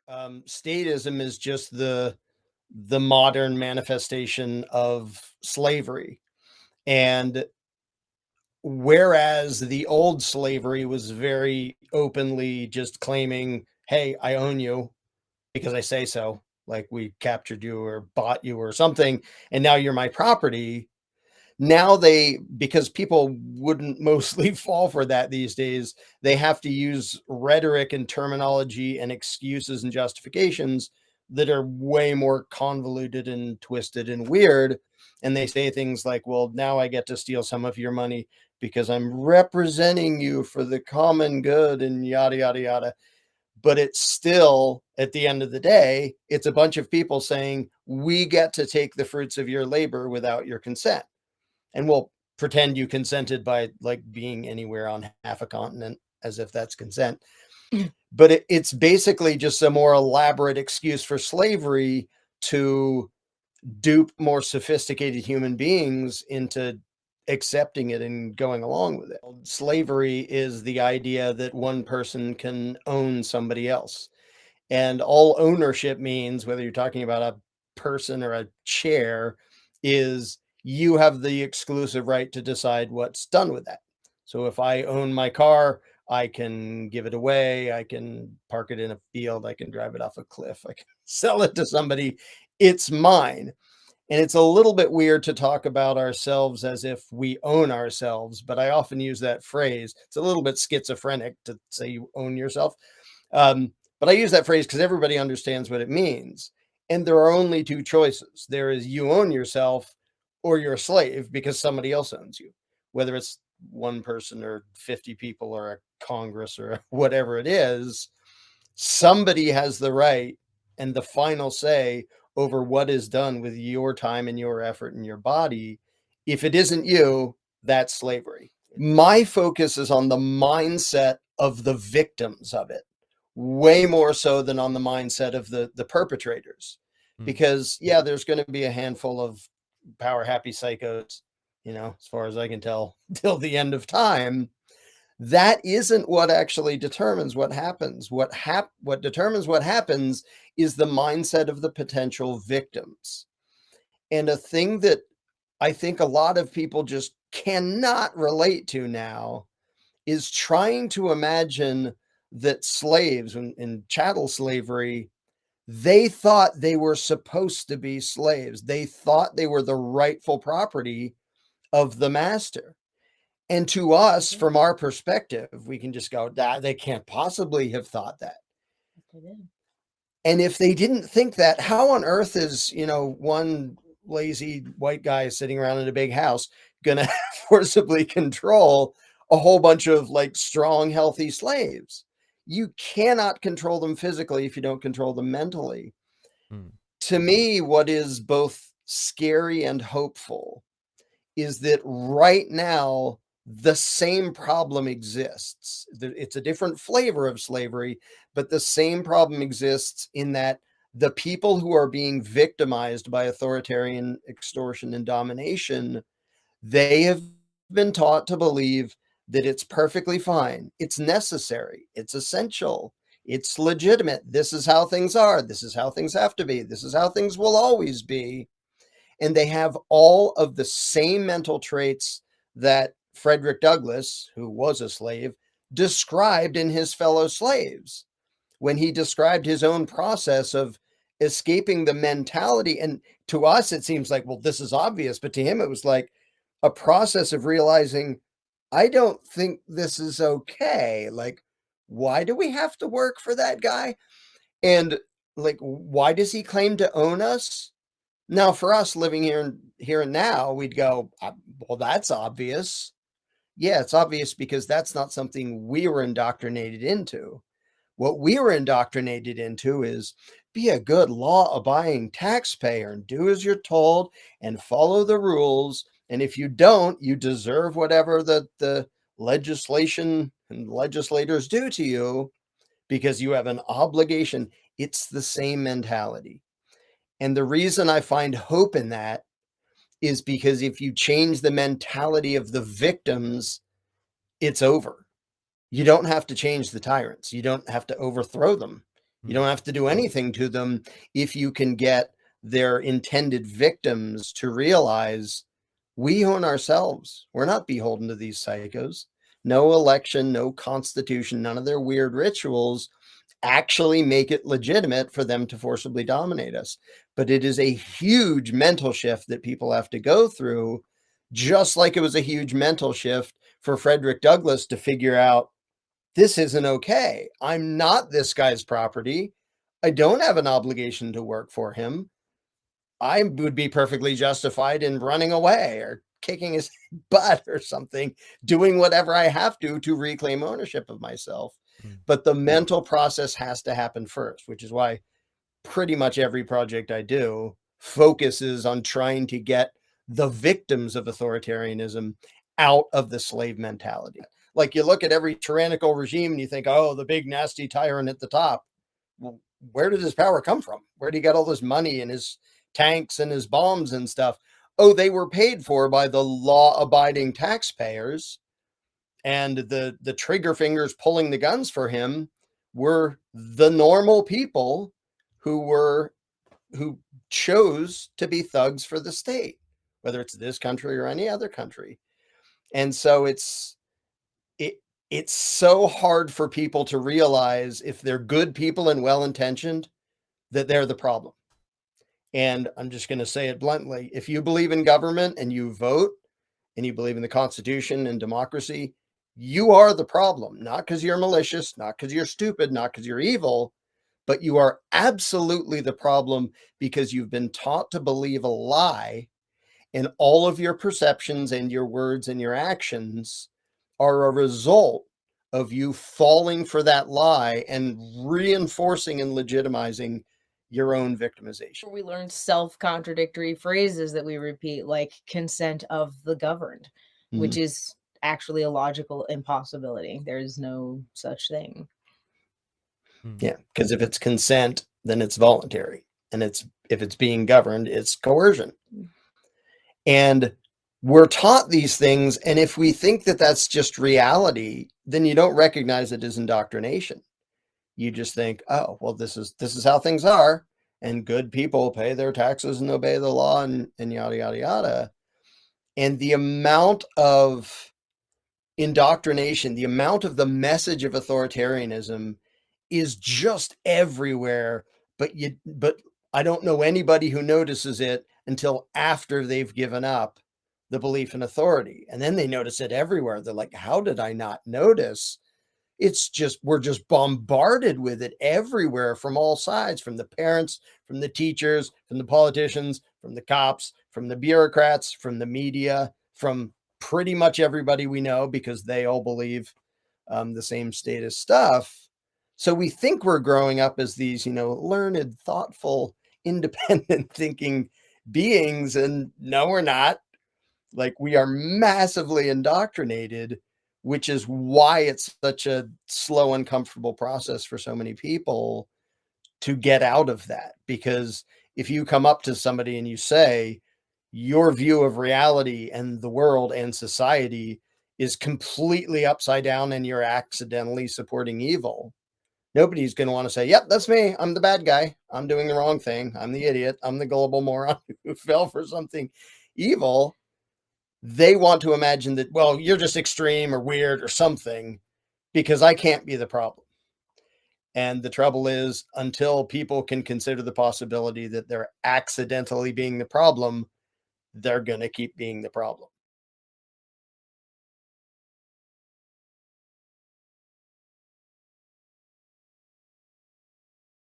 Statism is just the modern manifestation of slavery. And whereas the old slavery was very openly just claiming, hey, I own you because I say so, like we captured you or bought you or something, and now you're my property. Now because people wouldn't mostly fall for that these days, they have to use rhetoric and terminology and excuses and justifications that are way more convoluted and twisted and weird. And they say things like, well, now I get to steal some of your money because I'm representing you for the common good and yada, yada, yada. But it's still, at the end of the day, it's a bunch of people saying, we get to take the fruits of your labor without your consent. And we'll pretend you consented by like being anywhere on half a continent as if that's consent. But it's basically just a more elaborate excuse for slavery to dupe more sophisticated human beings into accepting it and going along with it. Slavery is the idea that one person can own somebody else. And all ownership means, whether you're talking about a person or a chair, is you have the exclusive right to decide what's done with that. So if I own my car, I can give it away. I can park it in a field. I can drive it off a cliff. I can sell it to somebody. It's mine. And it's a little bit weird to talk about ourselves as if we own ourselves, but I often use that phrase. It's a little bit schizophrenic to say you own yourself. But I use that phrase because everybody understands what it means. And there are only two choices. There is you own yourself or you're a slave because somebody else owns you, whether it's one person or 50 people or a Congress or whatever it is. Somebody has the right and the final say over what is done with your time and your effort and your body. If it isn't you, that's slavery. My focus is on the mindset of the victims of it, way more so than on the mindset of the perpetrators. Because yeah, there's going to be a handful of power happy psychos, as far as I can tell, till the end of time. That isn't what actually determines what happens. What determines what happens is the mindset of the potential victims. And a thing that I think a lot of people just cannot relate to now is trying to imagine that slaves in chattel slavery, they thought they were supposed to be slaves. They thought they were the rightful property of the master. And to us, from our perspective, we can just go, they can't possibly have thought that. And if they didn't think that, how on earth is, one lazy white guy sitting around in a big house going to forcibly control a whole bunch of like strong, healthy slaves? You cannot control them physically if you don't control them mentally. To me, what is both scary and hopeful is that right now, the same problem exists. It's a different flavor of slavery, but the same problem exists in that the people who are being victimized by authoritarian extortion and domination, they have been taught to believe that it's perfectly fine. It's necessary. It's essential. It's legitimate. This is how things are. This is how things have to be. This is how things will always be. And they have all of the same mental traits that Frederick Douglass, who was a slave, described in his fellow slaves when he described his own process of escaping the mentality. And to us, it seems like, well, this is obvious, but to him, it was like a process of realizing, I don't think this is okay. Like, why do we have to work for that guy? And like, why does he claim to own us? Now, for us living here and now, we'd go, well, that's obvious. Yeah, it's obvious because that's not something we were indoctrinated into. What we were indoctrinated into is be a good law-abiding taxpayer and do as you're told and follow the rules. And if you don't, you deserve whatever the legislation and legislators do to you because you have an obligation. It's the same mentality. And the reason I find hope in that is because if you change the mentality of the victims, it's over. You don't have to change the tyrants. You don't have to overthrow them. You don't have to do anything to them if you can get their intended victims to realize we own ourselves. We're not beholden to these psychos. No election, no constitution, none of their weird rituals actually make it legitimate for them to forcibly dominate us. But it is a huge mental shift that people have to go through, just like it was a huge mental shift for Frederick Douglass to figure out this isn't okay. I'm not this guy's property. I don't have an obligation to work for him. I would be perfectly justified in running away or kicking his butt or something, doing whatever I have to reclaim ownership of myself. Mm. But the mental process has to happen first, which is why pretty much every project I do focuses on trying to get the victims of authoritarianism out of the slave mentality. Like you look at every tyrannical regime and you think, oh, the big nasty tyrant at the top. Well, where did his power come from? Where did he get all this money and his tanks and his bombs and stuff? Oh, they were paid for by the law-abiding taxpayers, and the trigger fingers pulling the guns for him were the normal people who chose to be thugs for the state, whether it's this country or any other country. And so it's so hard for people to realize, if they're good people and well-intentioned, that they're the problem. And I'm just going to say it bluntly. If you believe in government and you vote and you believe in the Constitution and democracy, you are the problem, not because you're malicious, not because you're stupid, not because you're evil, but you are absolutely the problem because you've been taught to believe a lie, and all of your perceptions and your words and your actions are a result of you falling for that lie and reinforcing and legitimizing your own victimization. We learned self-contradictory phrases that we repeat, like consent of the governed, which is actually a logical impossibility. There's no such thing. Yeah, because if it's consent, then it's voluntary. And if it's being governed, it's coercion. And we're taught these things. And if we think that that's just reality, then you don't recognize it as indoctrination. You just think, oh, well, this is how things are. And good people pay their taxes and obey the law and yada, yada, yada. And the amount of indoctrination, the amount of the message of authoritarianism is just everywhere, but I don't know anybody who notices it until after they've given up the belief in authority. And then they notice it everywhere. They're like, how did I not notice? It's just, we're just bombarded with it everywhere from all sides, from the parents, from the teachers, from the politicians, from the cops, from the bureaucrats, from the media, from pretty much everybody we know, because they all believe the same status stuff. So we think we're growing up as these, learned, thoughtful, independent thinking beings. And no, we're not. Like, we are massively indoctrinated, which is why it's such a slow, uncomfortable process for so many people to get out of that. Because if you come up to somebody and you say, your view of reality and the world and society is completely upside down and you're accidentally supporting evil, nobody's going to want to say, yep, that's me. I'm the bad guy. I'm doing the wrong thing. I'm the idiot. I'm the gullible moron who fell for something evil. They want to imagine that, well, you're just extreme or weird or something, because I can't be the problem. And the trouble is, until people can consider the possibility that they're accidentally being the problem, they're going to keep being the problem.